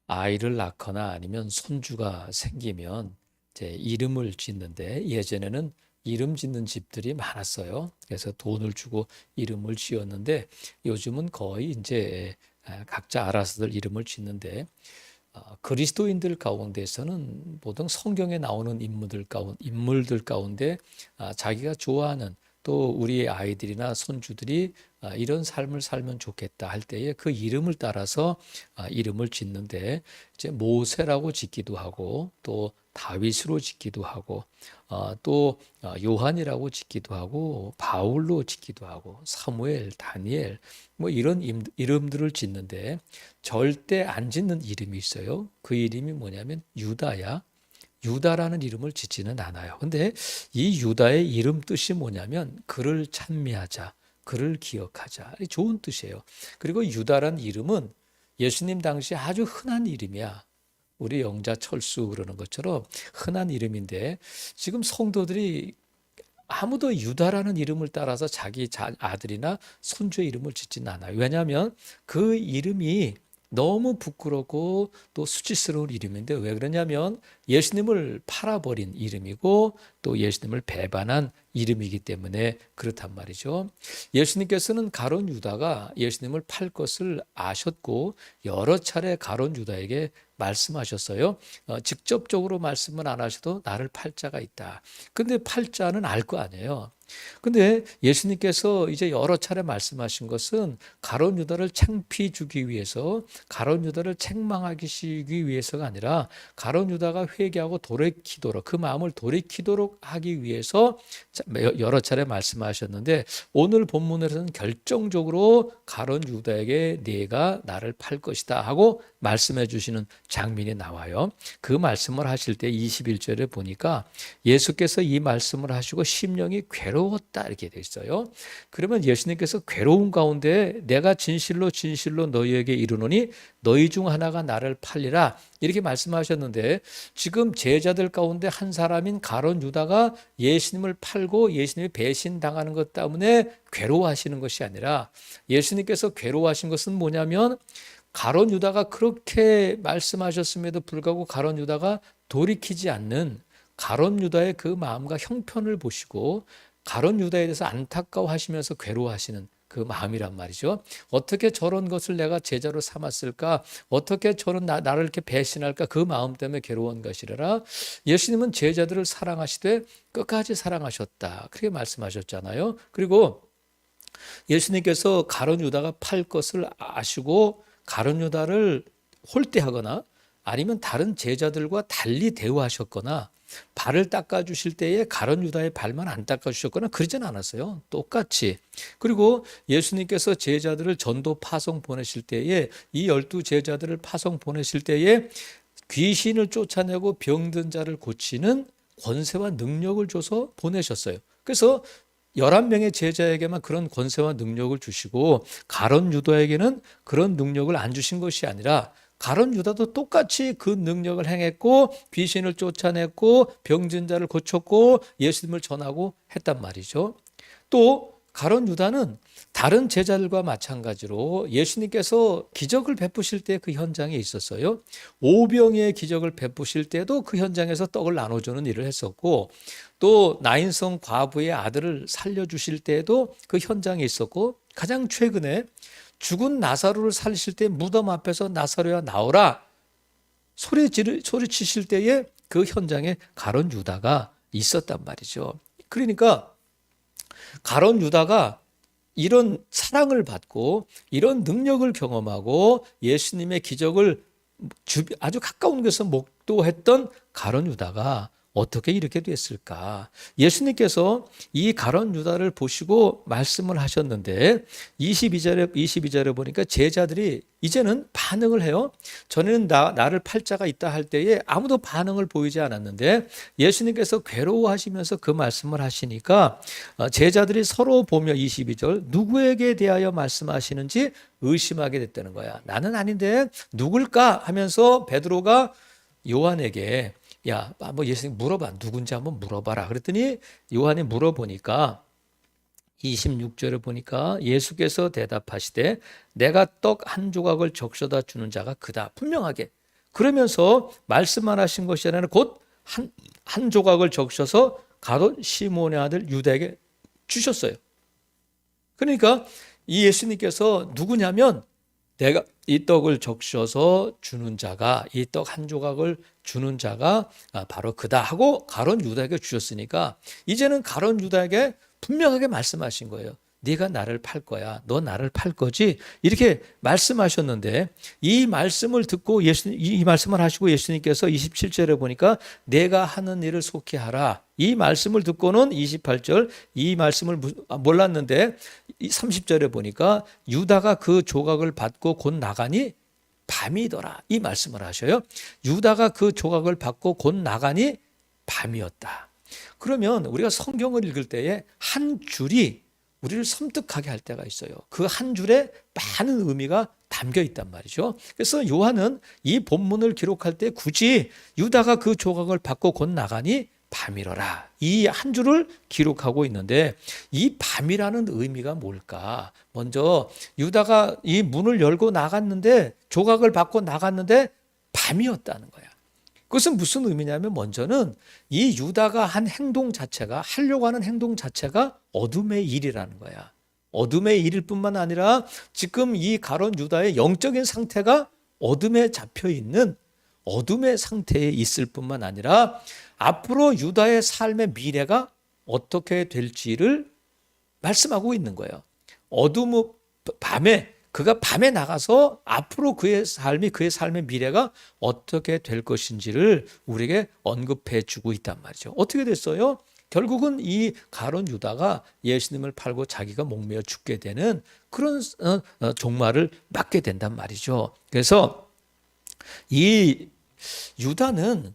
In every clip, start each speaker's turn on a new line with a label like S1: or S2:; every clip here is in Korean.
S1: 아이를 낳거나 아니면 손주가 생기면 이제 이름을 짓는데, 예전에는 이름 짓는 집들이 많았어요. 그래서 돈을 주고 이름을 지었는데 요즘은 거의 이제 각자 알아서들 이름을 짓는데, 그리스도인들 가운데서는 보통 성경에 나오는 인물들 가운데 자기가 좋아하는, 또 우리의 아이들이나 손주들이 이런 삶을 살면 좋겠다 할 때에 그 이름을 따라서 이름을 짓는데, 이제 모세라고 짓기도 하고 또 다윗으로 짓기도 하고 또 요한이라고 짓기도 하고 바울로 짓기도 하고 사무엘, 다니엘 뭐 이런 이름들을 짓는데, 절대 안 짓는 이름이 있어요. 그 이름이 뭐냐면 유다야. 유다라는 이름을 짓지는 않아요. 근데 이 유다의 이름 뜻이 뭐냐면 그를 찬미하자, 그를 기억하자. 좋은 뜻이에요. 그리고 유다라는 이름은 예수님 당시 아주 흔한 이름이야. 우리 영자 철수 그러는 것처럼 흔한 이름인데, 지금 성도들이 아무도 유다라는 이름을 따라서 자기 아들이나 손주의 이름을 짓지는 않아요. 왜냐하면 그 이름이 너무 부끄럽고 또 수치스러운 이름인데, 왜 그러냐면 예수님을 팔아버린 이름이고 또 예수님을 배반한 이름이기 때문에 그렇단 말이죠. 예수님께서는 가룟 유다가 예수님을 팔 것을 아셨고 여러 차례 가룟 유다에게 말씀하셨어요. 직접적으로 말씀은 안 하셔도 나를 팔 자가 있다. 근데 팔 자는 알 거 아니에요. 근데 예수님께서 이제 여러 차례 말씀하신 것은 가룟 유다를 창피해 주기 위해서, 가룟 유다를 책망하기 위해서가 아니라 가룟 유다가 회개하고 돌이키도록, 그 마음을 돌이키도록 하기 위해서 여러 차례 말씀하셨는데, 오늘 본문에서는 결정적으로 가룟 유다에게 네가 나를 팔 것이다 하고 말씀해 주시는 장면이 나와요. 그 말씀을 하실 때 21절에 보니까 예수께서 이 말씀을 하시고 심령이 괴로웠다 이렇게 돼 있어요. 그러면 예수님께서 괴로운 가운데 내가 진실로 진실로 너희에게 이르노니 너희 중 하나가 나를 팔리라 이렇게 말씀하셨는데, 지금 제자들 가운데 한 사람인 가룟 유다가 예수님을 팔고 예수님이 배신당하는 것 때문에 괴로워하시는 것이 아니라, 예수님께서 괴로워하신 것은 뭐냐면 가룟 유다가 그렇게 말씀하셨음에도 불구하고 가룟 유다가 돌이키지 않는 가룟 유다의 그 마음과 형편을 보시고 가룟 유다에 대해서 안타까워하시면서 괴로워하시는 그 마음이란 말이죠. 어떻게 저런 것을 내가 제자로 삼았을까? 어떻게 저런 나를 이렇게 배신할까? 그 마음 때문에 괴로운 것이라. 예수님은 제자들을 사랑하시되 끝까지 사랑하셨다. 그렇게 말씀하셨잖아요. 그리고 예수님께서 가룟 유다가 팔 것을 아시고 가룟 유다를 홀대하거나 아니면 다른 제자들과 달리 대우하셨거나 발을 닦아주실 때에 가룟 유다의 발만 안 닦아주셨거나 그러진 않았어요. 똑같이. 그리고 예수님께서 제자들을 전도 파송 보내실 때에, 이 12제자들을 파송 보내실 때에 귀신을 쫓아내고 병든 자를 고치는 권세와 능력을 줘서 보내셨어요. 그래서 11명의 제자에게만 그런 권세와 능력을 주시고 가룟 유다에게는 그런 능력을 안 주신 것이 아니라, 가룟 유다도 똑같이 그 능력을 행했고 귀신을 쫓아냈고 병든 자를 고쳤고 예수님을 전하고 했단 말이죠. 또 가룟 유다는 다른 제자들과 마찬가지로 예수님께서 기적을 베푸실 때 그 현장에 있었어요. 오병이의 기적을 베푸실 때도 그 현장에서 떡을 나눠주는 일을 했었고, 또 나인성 과부의 아들을 살려주실 때도 그 현장에 있었고, 가장 최근에 죽은 나사로를 살리실 때 무덤 앞에서 나사로야 나오라 소리치실 때에 그 현장에 가룟 유다가 있었단 말이죠. 그러니까 가룟 유다가 이런 사랑을 받고 이런 능력을 경험하고 예수님의 기적을 아주 가까운 곳에서 목도했던 가룟 유다가 어떻게 이렇게 됐을까? 예수님께서 이 가룟 유다를 보시고 말씀을 하셨는데 22절에 보니까 제자들이 이제는 반응을 해요. 전에는 나를 팔 자가 있다 할 때에 아무도 반응을 보이지 않았는데 예수님께서 괴로워하시면서 그 말씀을 하시니까 제자들이 서로 보며 22절 누구에게 대하여 말씀하시는지 의심하게 됐다는 거야. 나는 아닌데 누굴까 하면서 베드로가 요한에게 야, 뭐 예수님 물어봐. 누군지 한번 물어봐라. 그랬더니 요한이 물어보니까 26절에 보니까 예수께서 대답하시되 내가 떡 한 조각을 적셔다 주는 자가 그다. 분명하게 그러면서 말씀만 하신 것이 아니라 곧 한 조각을 적셔서 가롯 시몬의 아들 유다에게 주셨어요. 그러니까 이 예수님께서 누구냐면 내가 이 떡을 적셔서 주는 자가, 이 떡 한 조각을 주는 자가 바로 그다 하고 가룟 유다에게 주셨으니까 이제는 가룟 유다에게 분명하게 말씀하신 거예요. 네가 나를 팔 거야. 너 나를 팔 거지? 이렇게 말씀하셨는데 이 말씀을 듣고 이 말씀을 하시고 예수님께서 27절에 보니까 내가 하는 일을 속히 하라. 이 말씀을 듣고는 28절 이 말씀을 몰랐는데 30절에 보니까 유다가 그 조각을 받고 곧 나가니 밤이더라. 이 말씀을 하셔요. 유다가 그 조각을 받고 곧 나가니 밤이었다. 그러면 우리가 성경을 읽을 때에 한 줄이 우리를 섬뜩하게 할 때가 있어요. 그 한 줄에 많은 의미가 담겨 있단 말이죠. 그래서 요한은 이 본문을 기록할 때 굳이 유다가 그 조각을 받고 곧 나가니 밤이러라. 이 한 줄을 기록하고 있는데 이 밤이라는 의미가 뭘까? 먼저 유다가 이 문을 열고 나갔는데 조각을 받고 나갔는데 밤이었다는 거야. 그것은 무슨 의미냐면 먼저는 이 유다가 한 행동 자체가 하려고 하는 행동 자체가 어둠의 일이라는 거야. 어둠의 일일 뿐만 아니라 지금 이 가룟 유다의 영적인 상태가 어둠에 잡혀 있는 어둠의 상태에 있을 뿐만 아니라 앞으로 유다의 삶의 미래가 어떻게 될지를 말씀하고 있는 거예요. 그가 밤에 나가서 앞으로 그의 삶의 미래가 어떻게 될 것인지를 우리에게 언급해 주고 있단 말이죠. 어떻게 됐어요? 결국은 이 가룟 유다가 예수님을 팔고 자기가 목매어 죽게 되는 그런 종말을 맞게 된단 말이죠. 그래서 이 유다는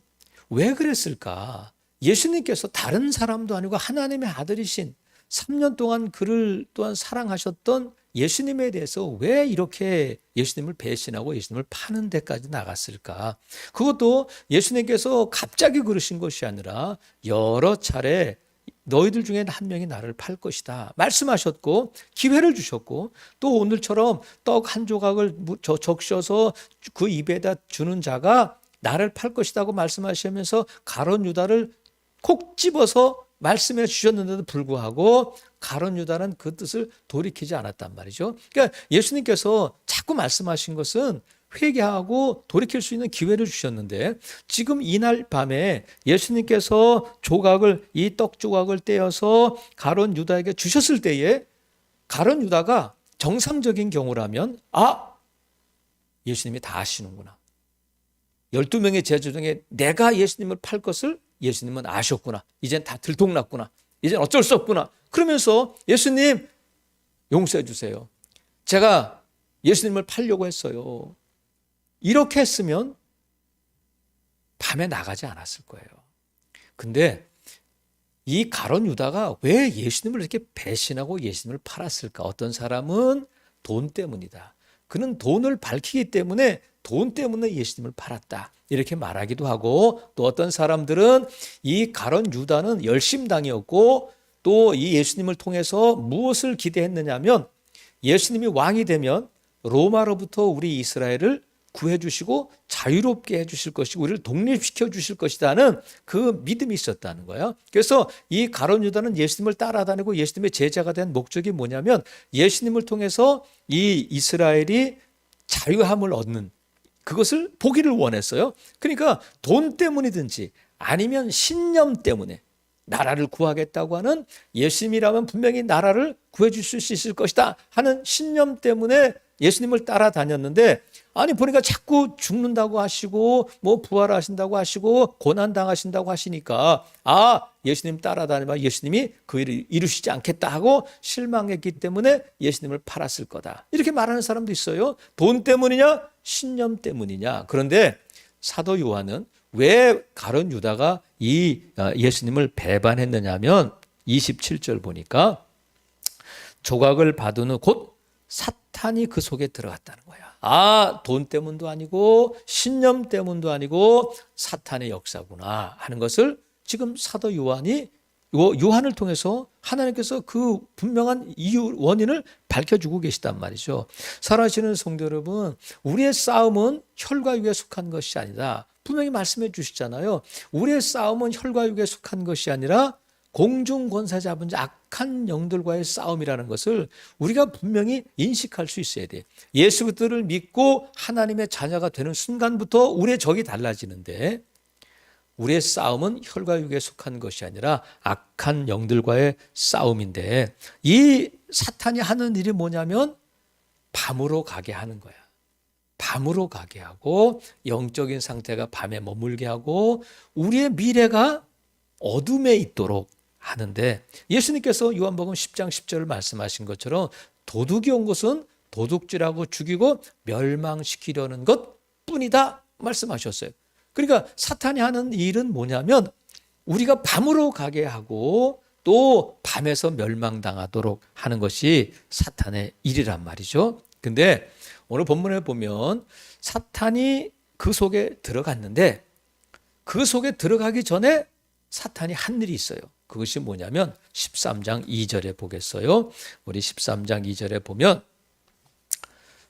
S1: 왜 그랬을까? 예수님께서 다른 사람도 아니고 하나님의 아들이신 3년 동안 그를 또한 사랑하셨던 예수님에 대해서 왜 이렇게 예수님을 배신하고 예수님을 파는 데까지 나갔을까? 그것도 예수님께서 갑자기 그러신 것이 아니라 여러 차례 너희들 중에 한 명이 나를 팔 것이다 말씀하셨고 기회를 주셨고 또 오늘처럼 떡 한 조각을 적셔서 그 입에다 주는 자가 나를 팔 것이라고 말씀하시면서 가룟 유다를 콕 집어서 말씀해 주셨는데도 불구하고 가룟 유다는 그 뜻을 돌이키지 않았단 말이죠. 그러니까 예수님께서 자꾸 말씀하신 것은 회개하고 돌이킬 수 있는 기회를 주셨는데 지금 이날 밤에 예수님께서 이 떡 조각을 떼어서 가룟 유다에게 주셨을 때에 가룟 유다가 정상적인 경우라면 예수님이 다 아시는구나. 12명의 제자 중에 내가 예수님을 팔 것을 예수님은 아셨구나. 이젠 다 들통났구나. 이젠 어쩔 수 없구나. 그러면서 예수님 용서해 주세요. 제가 예수님을 팔려고 했어요. 이렇게 했으면 밤에 나가지 않았을 거예요. 근데 이 가룟 유다가 왜 예수님을 이렇게 배신하고 예수님을 팔았을까? 어떤 사람은 돈 때문이다. 그는 돈을 밝히기 때문에 돈 때문에 예수님을 팔았다. 이렇게 말하기도 하고 또 어떤 사람들은 이 가룟 유다는 열심당이었고 또 이 예수님을 통해서 무엇을 기대했느냐면 예수님이 왕이 되면 로마로부터 우리 이스라엘을 구해주시고 자유롭게 해주실 것이고 우리를 독립시켜 주실 것이라는 그 믿음이 있었다는 거예요. 그래서 이 가룟 유다는 예수님을 따라다니고 예수님의 제자가 된 목적이 뭐냐면 예수님을 통해서 이 이스라엘이 자유함을 얻는 그것을 보기를 원했어요. 그러니까 돈 때문이든지 아니면 신념 때문에 나라를 구하겠다고 하는 예수님이라면 분명히 나라를 구해 주실 수 있을 것이다 하는 신념 때문에 예수님을 따라다녔는데 보니까 자꾸 죽는다고 하시고 부활하신다고 하시고 고난당하신다고 하시니까 예수님 따라다니면 예수님이 그 일을 이루시지 않겠다 하고 실망했기 때문에 예수님을 팔았을 거다. 이렇게 말하는 사람도 있어요. 돈 때문이냐? 신념 때문이냐? 그런데 사도 요한은 왜 가룟 유다가 이 예수님을 배반했느냐면 27절 보니까 조각을 받은 후 곧 사탄이 그 속에 들어갔다는 거야. 돈 때문도 아니고 신념 때문도 아니고 사탄의 역사구나 하는 것을 지금 사도 요한이 요한을 통해서 하나님께서 그 분명한 이유, 원인을 밝혀주고 계시단 말이죠. 사랑하시는 성도 여러분, 우리의 싸움은 혈과 육에 속한 것이 아니다. 분명히 말씀해 주시잖아요. 우리의 싸움은 혈과 육에 속한 것이 아니라 공중 권세 잡은 자 악한 영들과의 싸움이라는 것을 우리가 분명히 인식할 수 있어야 돼요. 예수 그리스도를 믿고 하나님의 자녀가 되는 순간부터 우리의 적이 달라지는데, 우리의 싸움은 혈과 육에 속한 것이 아니라 악한 영들과의 싸움인데, 이 사탄이 하는 일이 뭐냐면 밤으로 가게 하는 거야. 밤으로 가게 하고 영적인 상태가 밤에 머물게 하고 우리의 미래가 어둠에 있도록 하는데, 예수님께서 요한복음 10장 10절을 말씀하신 것처럼 도둑이 온 것은 도둑질하고 죽이고 멸망시키려는 것뿐이다 말씀하셨어요. 그러니까 사탄이 하는 일은 뭐냐면 우리가 밤으로 가게 하고 또 밤에서 멸망당하도록 하는 것이 사탄의 일이란 말이죠. 근데 오늘 본문에 보면 사탄이 그 속에 들어갔는데, 그 속에 들어가기 전에 사탄이 한 일이 있어요. 그것이 뭐냐면 13장 2절에 보겠어요. 우리 13장 2절에 보면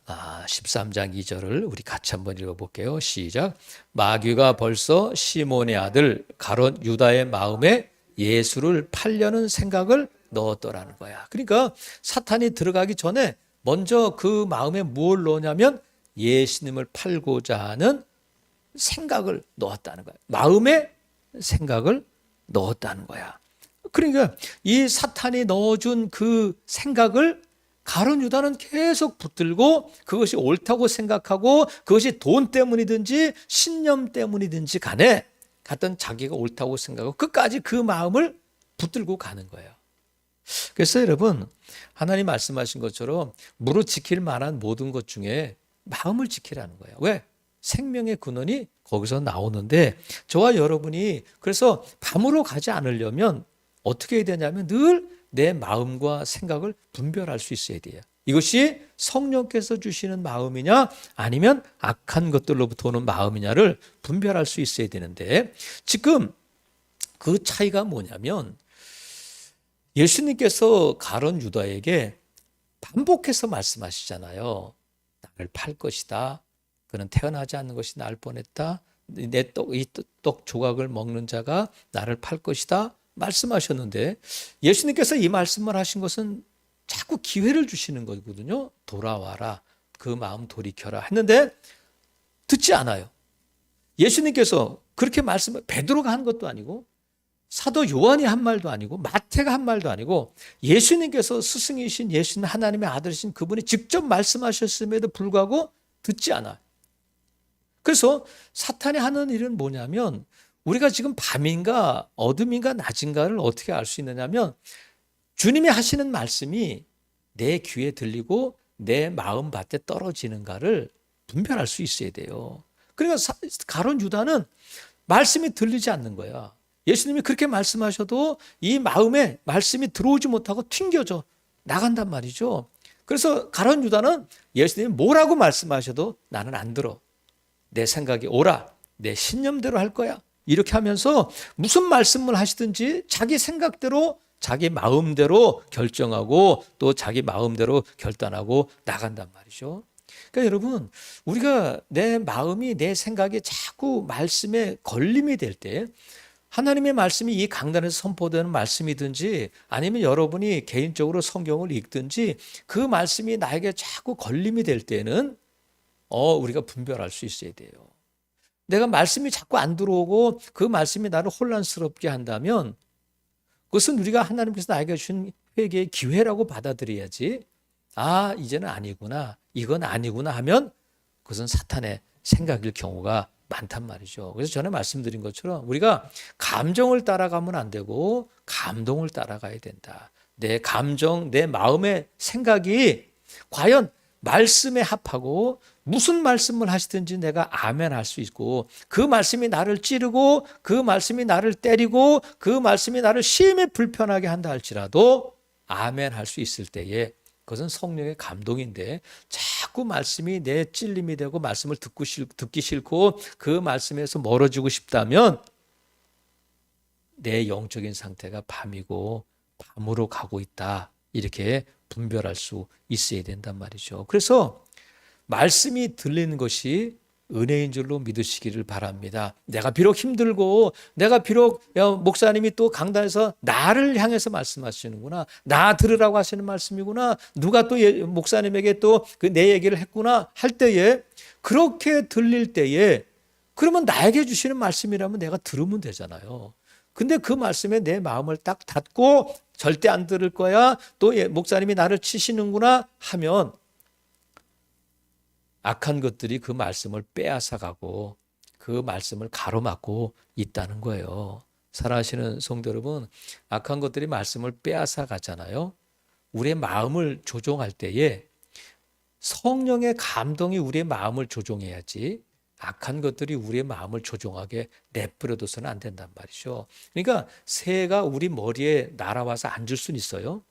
S1: 13장 2절을 우리 같이 한번 읽어볼게요. 시작. 마귀가 벌써 시몬의 아들 가롯 유다의 마음에 예수를 팔려는 생각을 넣었더라는 거야. 그러니까 사탄이 들어가기 전에 먼저 그 마음에 뭘 넣냐면 예수님을 팔고자 하는 생각을 넣었다는 거야. 마음에 생각을 넣었다는 거야. 그러니까 이 사탄이 넣어준 그 생각을 가룟 유다는 계속 붙들고 그것이 옳다고 생각하고, 그것이 돈 때문이든지 신념 때문이든지 간에 갔던 자기가 옳다고 생각하고 끝까지 그 마음을 붙들고 가는 거예요. 그래서 여러분, 하나님 말씀하신 것처럼 무릇 지킬 만한 모든 것 중에 마음을 지키라는 거예요. 왜? 생명의 근원이 거기서 나오는데, 저와 여러분이 그래서 밤으로 가지 않으려면 어떻게 해야 되냐면 늘 내 마음과 생각을 분별할 수 있어야 돼요. 이것이 성령께서 주시는 마음이냐 아니면 악한 것들로부터 오는 마음이냐를 분별할 수 있어야 되는데, 지금 그 차이가 뭐냐면 예수님께서 가룟 유다에게 반복해서 말씀하시잖아요. 나를 팔 것이다. 그는 태어나지 않는 것이 날 뻔했다. 내 떡 조각을 먹는 자가 나를 팔 것이다 말씀하셨는데, 예수님께서 이 말씀을 하신 것은 자꾸 기회를 주시는 거거든요. 돌아와라, 그 마음 돌이켜라 했는데 듣지 않아요. 예수님께서 그렇게 베드로가 한 것도 아니고 사도 요한이 한 말도 아니고 마태가 한 말도 아니고 예수님께서 스승이신 예수님, 하나님의 아들이신 그분이 직접 말씀하셨음에도 불구하고 듣지 않아요. 그래서 사탄이 하는 일은 뭐냐면, 우리가 지금 밤인가 어둠인가 낮인가를 어떻게 알 수 있느냐면 주님이 하시는 말씀이 내 귀에 들리고 내 마음밭에 떨어지는가를 분별할 수 있어야 돼요. 그러니까 가룟 유다는 말씀이 들리지 않는 거야. 예수님이 그렇게 말씀하셔도 이 마음에 말씀이 들어오지 못하고 튕겨져 나간단 말이죠. 그래서 가룟 유다는 예수님이 뭐라고 말씀하셔도 나는 안 들어. 내 생각이 옳아. 내 신념대로 할 거야. 이렇게 하면서 무슨 말씀을 하시든지 자기 생각대로 자기 마음대로 결정하고 또 자기 마음대로 결단하고 나간단 말이죠. 그러니까 여러분, 우리가 내 마음이 내 생각이 자꾸 말씀에 걸림이 될 때, 하나님의 말씀이 이 강단에서 선포되는 말씀이든지 아니면 여러분이 개인적으로 성경을 읽든지 그 말씀이 나에게 자꾸 걸림이 될 때는 우리가 분별할 수 있어야 돼요. 내가 말씀이 자꾸 안 들어오고 그 말씀이 나를 혼란스럽게 한다면 그것은 우리가 하나님께서 나에게 주신 회개의 기회라고 받아들여야지, 이제는 아니구나, 이건 아니구나 하면 그것은 사탄의 생각일 경우가 많단 말이죠. 그래서 전에 말씀드린 것처럼 우리가 감정을 따라가면 안 되고 감동을 따라가야 된다. 내 감정, 내 마음의 생각이 과연 말씀에 합하고 무슨 말씀을 하시든지 내가 아멘 할 수 있고, 그 말씀이 나를 찌르고 그 말씀이 나를 때리고 그 말씀이 나를 심히 불편하게 한다 할지라도 아멘 할 수 있을 때에 그것은 성령의 감동인데, 자꾸 말씀이 내 찔림이 되고 말씀을 듣기 싫고 그 말씀에서 멀어지고 싶다면 내 영적인 상태가 밤이고 밤으로 가고 있다. 이렇게 분별할 수 있어야 된단 말이죠. 그래서 말씀이 들리는 것이 은혜인 줄로 믿으시기를 바랍니다. 내가 비록 힘들고 내가 비록 목사님이 또 강단에서 나를 향해서 말씀하시는구나. 나 들으라고 하시는 말씀이구나. 누가 또 목사님에게 또 내 얘기를 했구나 할 때에 그렇게 들릴 때에 그러면 나에게 주시는 말씀이라면 내가 들으면 되잖아요. 근데 그 말씀에 내 마음을 딱 닫고 절대 안 들을 거야. 또 목사님이 나를 치시는구나 하면 악한 것들이 그 말씀을 빼앗아가고 그 말씀을 가로막고 있다는 거예요. 살아가시는 성도 여러분, 악한 것들이 말씀을 빼앗아가잖아요. 우리의 마음을 조종할 때에 성령의 감동이 우리의 마음을 조종해야지 악한 것들이 우리의 마음을 조종하게 내버려둬서는 안 된단 말이죠. 그러니까 새가 우리 머리에 날아와서 앉을 수는 있어요.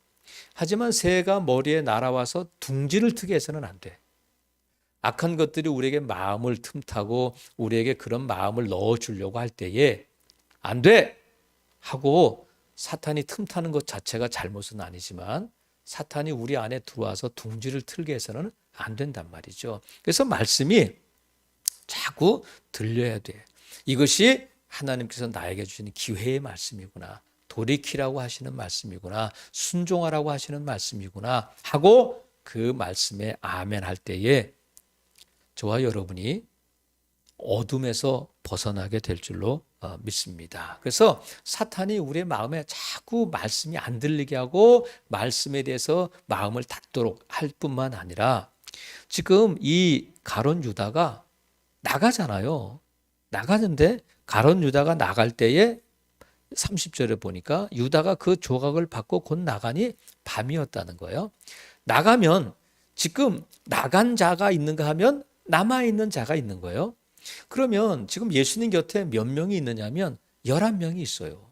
S1: 하지만 새가 머리에 날아와서 둥지를 트게 해서는 안 돼. 악한 것들이 우리에게 마음을 틈타고 우리에게 그런 마음을 넣어주려고 할 때에 안 돼! 하고 사탄이 틈타는 것 자체가 잘못은 아니지만 사탄이 우리 안에 들어와서 둥지를 틀게 해서는 안 된단 말이죠. 그래서 말씀이 자꾸 들려야 돼. 이것이 하나님께서 나에게 주시는 기회의 말씀이구나. 돌이키라고 하시는 말씀이구나. 순종하라고 하시는 말씀이구나 하고 그 말씀에 아멘 할 때에 저와 여러분이 어둠에서 벗어나게 될 줄로 믿습니다. 그래서 사탄이 우리의 마음에 자꾸 말씀이 안 들리게 하고 말씀에 대해서 마음을 닫도록 할 뿐만 아니라 지금 이 가룟 유다가 나가잖아요. 나가는데 가룟 유다가 나갈 때에 30절에 보니까 유다가 그 조각을 받고 곧 나가니 밤이었다는 거예요. 나가면 지금 나간 자가 있는가 하면 남아있는 자가 있는 거예요. 그러면 지금 예수님 곁에 몇 명이 있느냐면 11명이 있어요.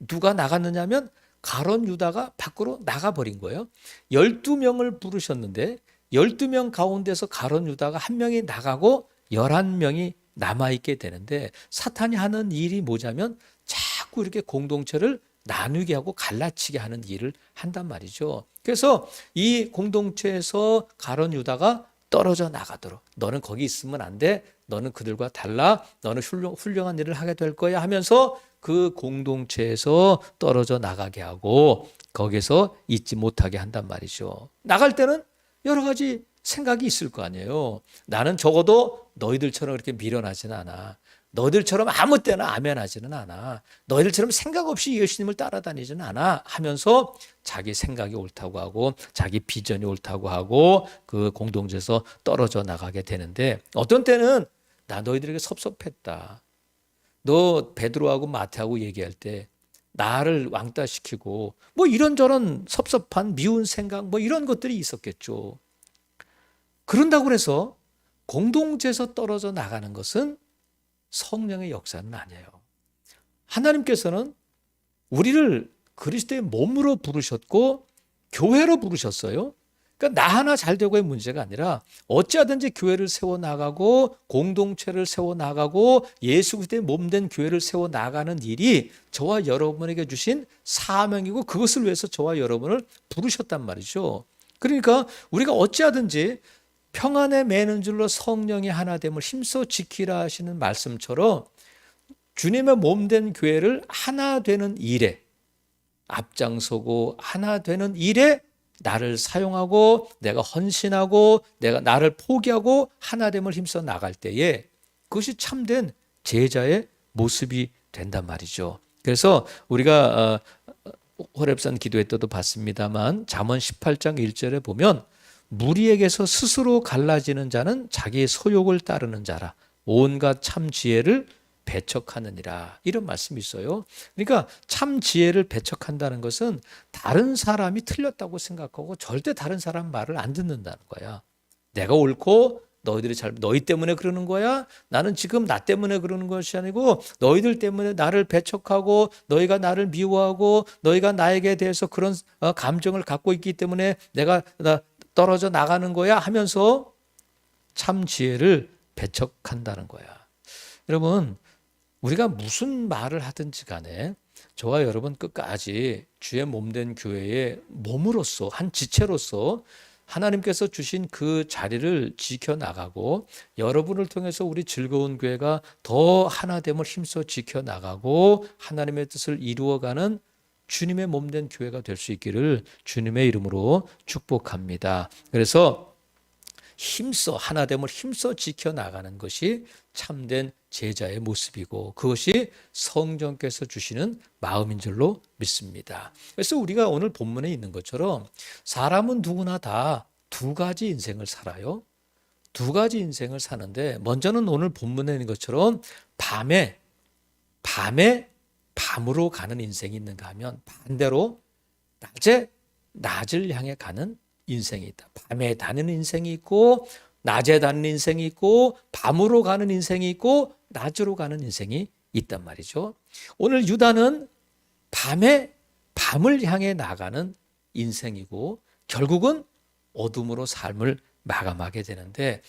S1: 누가 나갔느냐면 가룟 유다가 밖으로 나가버린 거예요. 12명을 부르셨는데 12명 가운데서 가룟 유다가 한 명이 나가고 11명이 남아있게 되는데 사탄이 하는 일이 뭐냐면 자꾸 이렇게 공동체를 나누게 하고 갈라치게 하는 일을 한단 말이죠. 그래서 이 공동체에서 가룟 유다가 떨어져 나가도록 너는 거기 있으면 안 돼. 너는 그들과 달라. 너는 훌륭한 일을 하게 될 거야 하면서 그 공동체에서 떨어져 나가게 하고 거기서 있지 못하게 한단 말이죠. 나갈 때는 여러 가지 생각이 있을 거 아니에요. 나는 적어도 너희들처럼 그렇게 미련하지는 않아. 너희들처럼 아무 때나 아멘하지는 않아. 너희들처럼 생각 없이 예수님을 따라다니지는 않아 하면서 자기 생각이 옳다고 하고 자기 비전이 옳다고 하고 그 공동체에서 떨어져 나가게 되는데 어떤 때는 나 너희들에게 섭섭했다. 너 베드로하고 마태하고 얘기할 때 나를 왕따시키고 뭐 이런저런 섭섭한 미운 생각 뭐 이런 것들이 있었겠죠. 그런다고 해서 공동체에서 떨어져 나가는 것은 성령의 역사는 아니에요. 하나님께서는 우리를 그리스도의 몸으로 부르셨고 교회로 부르셨어요. 그러니까 나 하나 잘 되고의 문제가 아니라 어찌하든지 교회를 세워나가고 공동체를 세워나가고 예수 그리스도의 몸된 교회를 세워나가는 일이 저와 여러분에게 주신 사명이고 그것을 위해서 저와 여러분을 부르셨단 말이죠. 그러니까 우리가 어찌하든지 평안에 매는 줄로 성령의 하나됨을 힘써 지키라 하시는 말씀처럼 주님의 몸된 교회를 하나 되는 일에 앞장서고 하나 되는 일에 나를 사용하고 내가 헌신하고 내가 나를 포기하고 하나됨을 힘써 나갈 때에 그것이 참된 제자의 모습이 된단 말이죠. 그래서 우리가 호렙산 기도회 때도 봤습니다만 잠언 18장 1절에 보면 무리에게서 스스로 갈라지는 자는 자기의 소욕을 따르는 자라 온갖 참 지혜를 배척하느니라 이런 말씀이 있어요. 그러니까 참 지혜를 배척한다는 것은 다른 사람이 틀렸다고 생각하고 절대 다른 사람 말을 안 듣는다는 거야. 내가 옳고 너희들이 너희 때문에 그러는 거야. 나는 지금 나 때문에 그러는 것이 아니고 너희들 때문에 나를 배척하고 너희가 나를 미워하고 너희가 나에게 대해서 그런 감정을 갖고 있기 때문에 내가 떨어져 나가는 거야 하면서 참 지혜를 배척한다는 거야. 여러분 우리가 무슨 말을 하든지 간에 저와 여러분 끝까지 주의 몸된 교회의 몸으로서 한 지체로서 하나님께서 주신 그 자리를 지켜나가고 여러분을 통해서 우리 즐거운 교회가 더 하나됨을 힘써 지켜나가고 하나님의 뜻을 이루어가는 주님의 몸된 교회가 될 수 있기를 주님의 이름으로 축복합니다. 그래서 힘써 하나됨을 힘써 지켜나가는 것이 참된 제자의 모습이고 그것이 성령께서 주시는 마음인 줄로 믿습니다. 그래서 우리가 오늘 본문에 있는 것처럼 사람은 누구나 다 두 가지 인생을 살아요. 두 가지 인생을 사는데 먼저는 오늘 본문에 있는 것처럼 밤으로 가는 인생이 있는가 하면 반대로 낮을 향해 가는 인생이 있다. 밤에 다니는 인생이 있고 낮에 다니는 인생이 있고 밤으로 가는 인생이 있고 낮으로 가는 인생이 있단 말이죠. 오늘 유다는 밤을 향해 나가는 인생이고 결국은 어둠으로 삶을 마감하게 되는데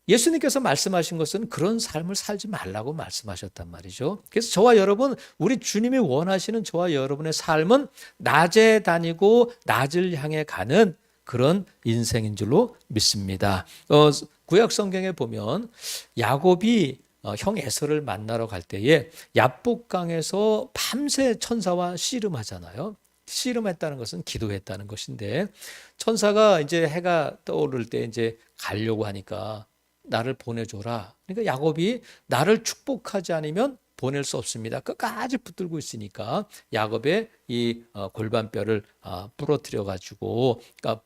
S1: 예수님께서 말씀하신 것은 그런 삶을 살지 말라고 말씀하셨단 말이죠. 그래서 저와 여러분, 우리 주님이 원하시는 저와 여러분의 삶은 낮에 다니고 낮을 향해 가는 그런 인생인 줄로 믿습니다. 구약 성경에 보면 야곱이 형 에서를 만나러 갈 때에 야복강에서 밤새 천사와 씨름하잖아요. 씨름했다는 것은 기도했다는 것인데 천사가 이제 해가 떠오를 때 이제 가려고 하니까 나를 보내줘라. 그러니까 야곱이 나를 축복하지 않으면 보낼 수 없습니다. 끝까지 붙들고 있으니까 야곱의 이 골반뼈를 부러뜨려 가지고 그러니까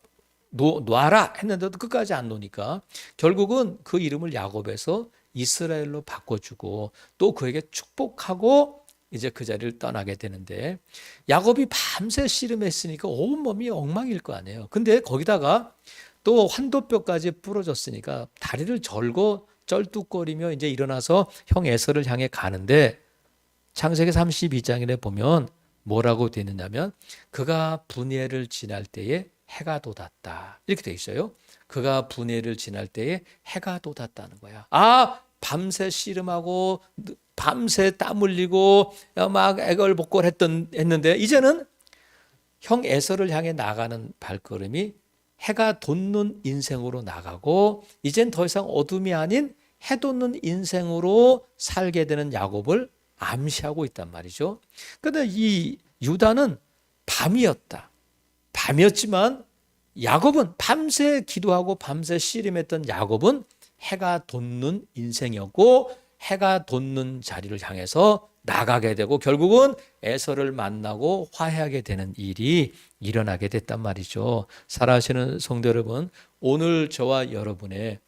S1: 놔라 했는데도 끝까지 안 놓으니까 결국은 그 이름을 야곱에서 이스라엘로 바꿔주고 또 그에게 축복하고 이제 그 자리를 떠나게 되는데 야곱이 밤새 씨름했으니까 온몸이 엉망일 거 아니에요. 근데 거기다가 또 환도뼈까지 부러졌으니까 다리를 절고 쩔뚝거리며 이제 일어나서 형 에서를 향해 가는데 창세기 32장에 보면 뭐라고 되어 있느냐면 그가 분예를 지날 때에 해가 돋았다. 이렇게 돼 있어요. 그가 분예를 지날 때에 해가 돋았다는 거야. 밤새 씨름하고 밤새 땀 흘리고 막 애걸복걸 했는데 이제는 형 에서를 향해 나가는 발걸음이 해가 돋는 인생으로 나가고 이젠 더 이상 어둠이 아닌 해 돋는 인생으로 살게 되는 야곱을 암시하고 있단 말이죠. 그런데 이 유다는 밤이었지만 야곱은 밤새 기도하고 밤새 씨름했던 야곱은 해가 돋는 인생이었고 해가 돋는 자리를 향해서 나가게 되고 결국은 에서를 만나고 화해하게 되는 일이 일어나게 됐단 말이죠. 사랑하시는 성도 여러분, 오늘 저와 여러분의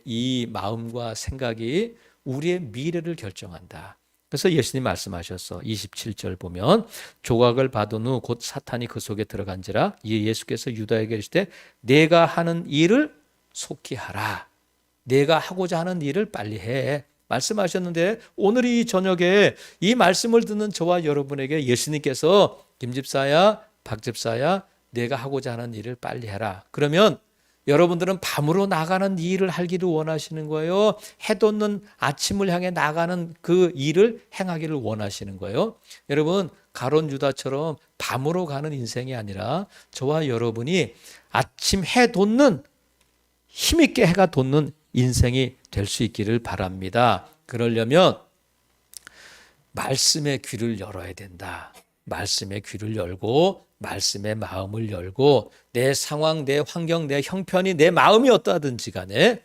S1: 이 마음과 생각이 우리의 미래를 결정한다. 그래서 예수님 말씀하셨어. 27절 보면 조각을 받은 후 곧 사탄이 그 속에 들어간지라 이에 예수께서 유다에게 이르시되 내가 하는 일을 속히 하라. 내가 하고자 하는 일을 빨리 해. 말씀하셨는데 오늘 이 저녁에 이 말씀을 듣는 저와 여러분에게 예수님께서 김집사야, 박집사야, 내가 하고자 하는 일을 빨리 해라. 그러면 여러분들은 밤으로 나가는 이 일을 하기를 원하시는 거예요? 해 돋는 아침을 향해 나가는 그 일을 행하기를 원하시는 거예요? 여러분, 가론 유다처럼 밤으로 가는 인생이 아니라 저와 여러분이 아침 해 돋는 힘있게 해가 돋는 인생이 될 수 있기를 바랍니다. 그러려면 말씀의 귀를 열어야 된다. 말씀의 귀를 열고 말씀의 마음을 열고 내 상황, 내 환경, 내 형편이 내 마음이 어떠하든지 간에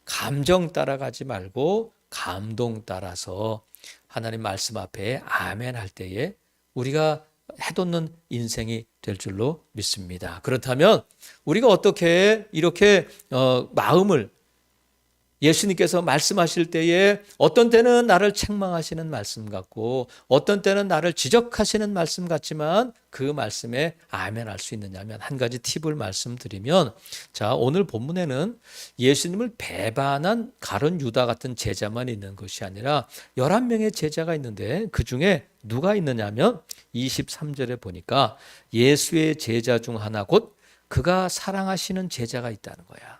S1: 감정 따라가지 말고 감동 따라서 하나님 말씀 앞에 아멘 할 때에 우리가 해돋는 인생이 될 줄로 믿습니다. 그렇다면 우리가 어떻게 이렇게 마음을 예수님께서 말씀하실 때에 어떤 때는 나를 책망하시는 말씀 같고 어떤 때는 나를 지적하시는 말씀 같지만 그 말씀에 아멘 할 수 있느냐면 한 가지 팁을 말씀드리면 자, 오늘 본문에는 예수님을 배반한 가룟 유다 같은 제자만 있는 것이 아니라 11명의 제자가 있는데 그중에 누가 있느냐면 23절에 보니까 예수의 제자 중 하나 곧 그가 사랑하시는 제자가 있다는 거야.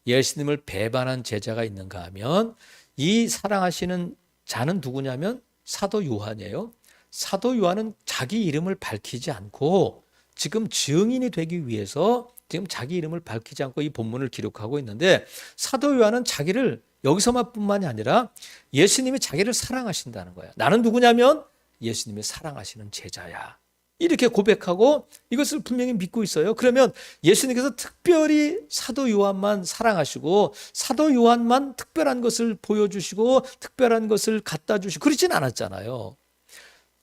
S1: 예수님을 배반한 제자가 있는가 하면 이 사랑하시는 자는 누구냐면 사도 요한이에요. 사도 요한은 자기 이름을 밝히지 않고 지금 증인이 되기 위해서 지금 자기 이름을 밝히지 않고 이 본문을 기록하고 있는데, 사도 요한은 자기를 여기서만뿐만이 아니라 예수님이 자기를 사랑하신다는 거야. 나는 누구냐면 예수님이 사랑하시는 제자야. 이렇게 고백하고 이것을 분명히 믿고 있어요. 그러면 예수님께서 특별히 사도 요한만 사랑하시고 사도 요한만 특별한 것을 보여주시고 특별한 것을 갖다 주시고 그러진 않았잖아요.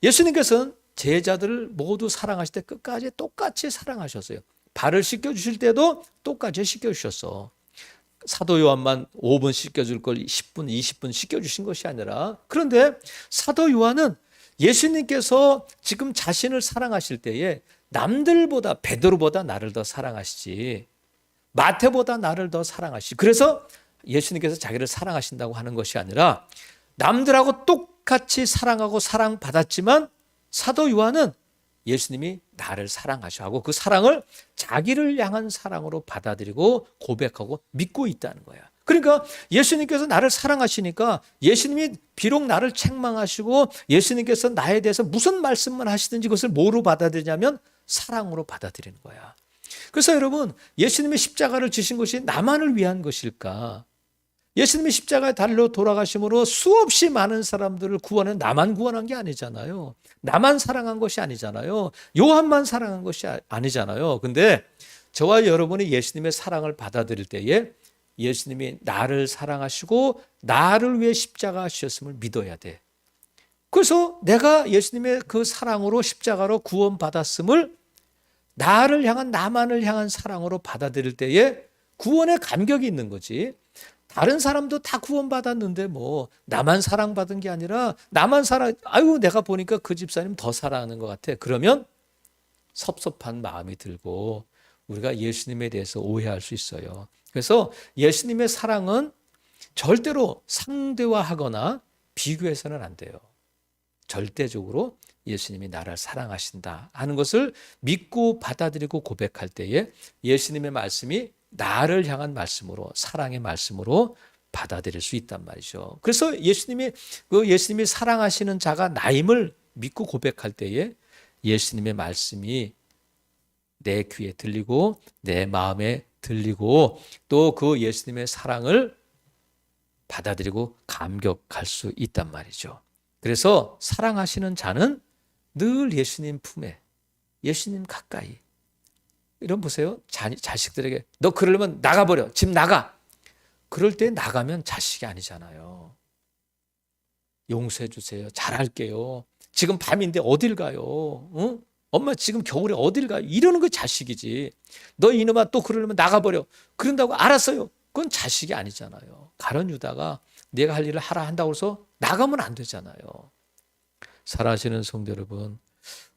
S1: 예수님께서는 제자들을 모두 사랑하실 때 끝까지 똑같이 사랑하셨어요. 발을 씻겨주실 때도 똑같이 씻겨주셨어. 사도 요한만 5분 씻겨줄 걸 10분, 20분 씻겨주신 것이 아니라, 그런데 사도 요한은 예수님께서 지금 자신을 사랑하실 때에 남들보다, 베드로보다 나를 더 사랑하시지, 마태보다 나를 더 사랑하시지, 그래서 예수님께서 자기를 사랑하신다고 하는 것이 아니라 남들하고 똑같이 사랑하고 사랑받았지만 사도 요한은 예수님이 나를 사랑하셔 하고 그 사랑을 자기를 향한 사랑으로 받아들이고 고백하고 믿고 있다는 거야. 그러니까 예수님께서 나를 사랑하시니까 예수님이 비록 나를 책망하시고 예수님께서 나에 대해서 무슨 말씀만 하시든지 그것을 뭐로 받아들이냐면 사랑으로 받아들이는 거야. 그래서 여러분, 예수님의 십자가를 지신 것이 나만을 위한 것일까? 예수님이 십자가의 달로 돌아가심으로 수없이 많은 사람들을 구원한, 나만 구원한 게 아니잖아요. 나만 사랑한 것이 아니잖아요. 요한만 사랑한 것이 아니잖아요. 근데 저와 여러분이 예수님의 사랑을 받아들일 때에 예수님이 나를 사랑하시고 나를 위해 십자가 하셨음을 믿어야 돼. 그래서 내가 예수님의 그 사랑으로 십자가로 구원받았음을 나를 향한, 나만을 향한 사랑으로 받아들일 때에 구원의 감격이 있는 거지. 다른 사람도 다 구원받았는데 뭐 나만 사랑받은 게 아니라 나만 아유 내가 보니까 그 집사님 더 사랑하는 것 같아. 그러면 섭섭한 마음이 들고 우리가 예수님에 대해서 오해할 수 있어요. 그래서 예수님의 사랑은 절대로 상대화하거나 비교해서는 안 돼요. 절대적으로 예수님이 나를 사랑하신다 하는 것을 믿고 받아들이고 고백할 때에 예수님의 말씀이 나를 향한 말씀으로, 사랑의 말씀으로 받아들일 수 있단 말이죠. 그래서 예수님이 사랑하시는 자가 나임을 믿고 고백할 때에 예수님의 말씀이 내 귀에 들리고 내 마음에 들리고 또 그 예수님의 사랑을 받아들이고 감격할 수 있단 말이죠. 그래서 사랑하시는 자는 늘 예수님 품에, 예수님 가까이. 이런 보세요. 자식들에게 너 그러려면 나가버려. 집 나가. 그럴 때 나가면 자식이 아니잖아요. 용서해 주세요. 잘할게요. 지금 밤인데 어딜 가요? 응? 엄마 지금 겨울에 어딜 가요? 이러는 거 자식이지. 너 이놈아 또 그러려면 나가버려. 그런다고 알았어요. 그건 자식이 아니잖아요. 가룟 유다가 내가 할 일을 하라 한다고 해서 나가면 안 되잖아요. 사랑하시는 성도 여러분,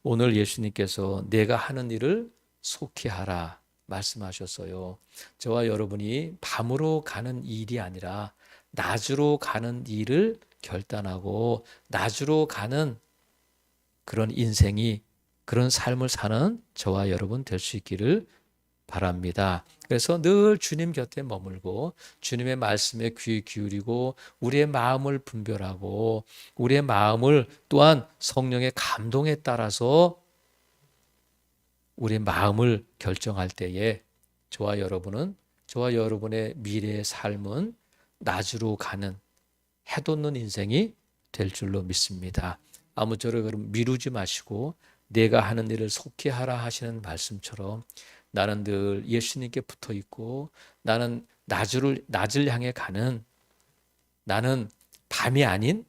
S1: 오늘 예수님께서 내가 하는 일을 속히 하라 말씀하셨어요. 저와 여러분이 밤으로 가는 일이 아니라 낮으로 가는 일을 결단하고 낮으로 가는 그런 인생이, 그런 삶을 사는 저와 여러분 될 수 있기를 바랍니다. 그래서 늘 주님 곁에 머물고 주님의 말씀에 귀 기울이고 우리의 마음을 분별하고 우리의 마음을 또한 성령의 감동에 따라서 우리의 마음을 결정할 때에 저와 여러분의 미래의 삶은 낮으로 가는 해돋는 인생이 될 줄로 믿습니다. 아무쪼록 그럼 미루지 마시고 내가 하는 일을 속히 하라 하시는 말씀처럼 나는 늘 예수님께 붙어 있고 나는 낮을 향해 가는, 나는 밤이 아닌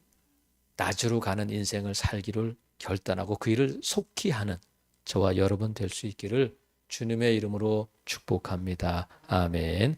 S1: 낮으로 가는 인생을 살기를 결단하고 그 일을 속히 하는 저와 여러분 될 수 있기를 주님의 이름으로 축복합니다. 아멘.